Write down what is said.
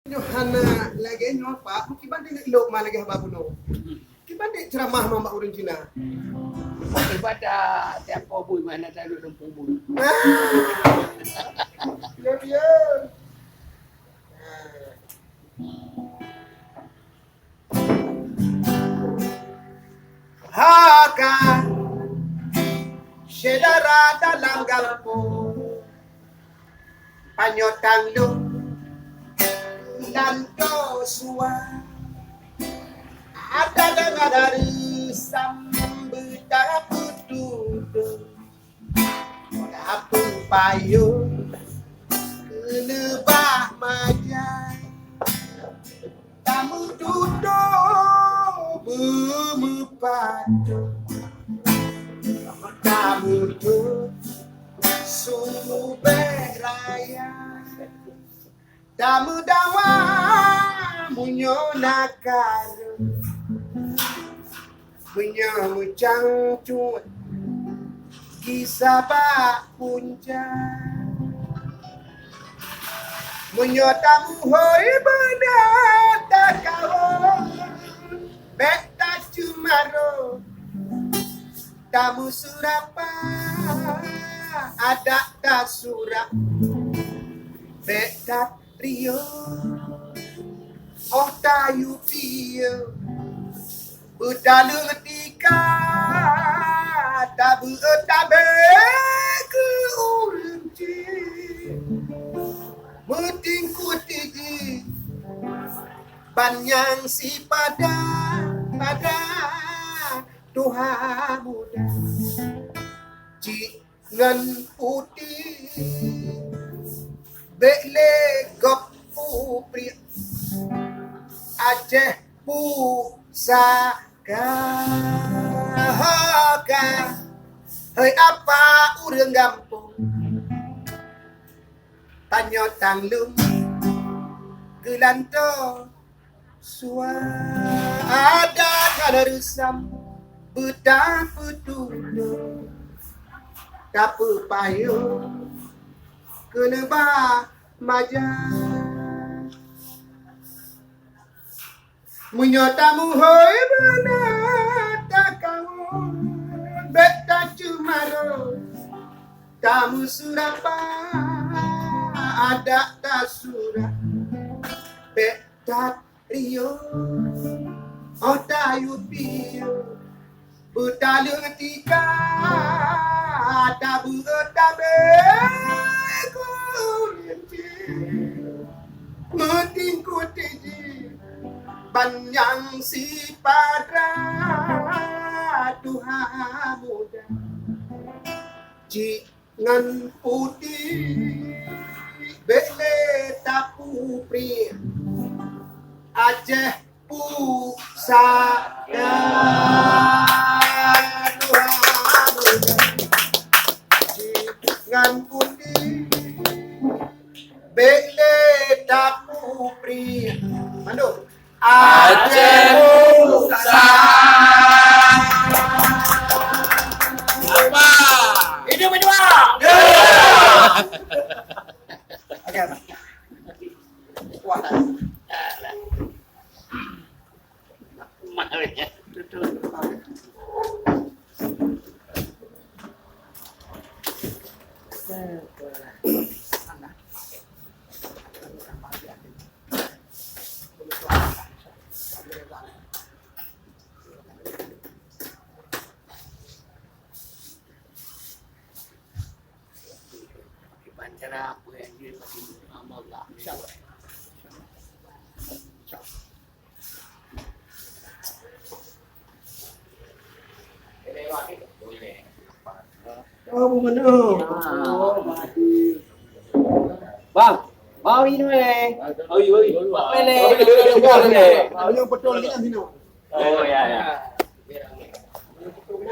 Hana lagi nyopa, mungkin banding ilok mana lagi haba buno. Kibanding ceramah mama urang Cina. Ibadah tiap bui mana tahu lempung bui. Ya dia. Haka sedara dalam galpo panyotang lu dan dosua ada dengan dari sambutan putudo apa payo kelebah majai tamu duduk bermepadu tamu duduk sungguh beraya tamu dawa munyo nakar punya mucang cuat kisah bak punca munyo tamu hoi benar tak kawan beta cumaro tamu surapa ada tak surat beta Rio, oh tayu pio, budalu ketika tabu tabe ke urunci, muting kutigi, banyang si pada Tuhan muda, jingan putih. Bele gopu pri Aceh pusaka hei apa urang gampung tanyo tanglum gelanto suada kadarusam buta putudo tapu payo kelebah majai munyotamu hoi benar tak kawan beta cumaro tamu surapa ada tak surat beta Rio oh tayu pio butalu ketika tabu tabe muting kutiji banyang si pada Tuhan muda jingan putih bele tapu pri Aceh pusaka Tuhan muda jingan putih bele tapu pri Mandu Aceh pusaka. Apa? Hidup berjuang. Oke. Wah. Makanya tutup. Cara apa yang dia bagi amal Allah insyaallah. Oh, mana? Bang, mau ini mana? Oi. Mana? Yang betul ni kan sini. Oh ya. Yang betul ni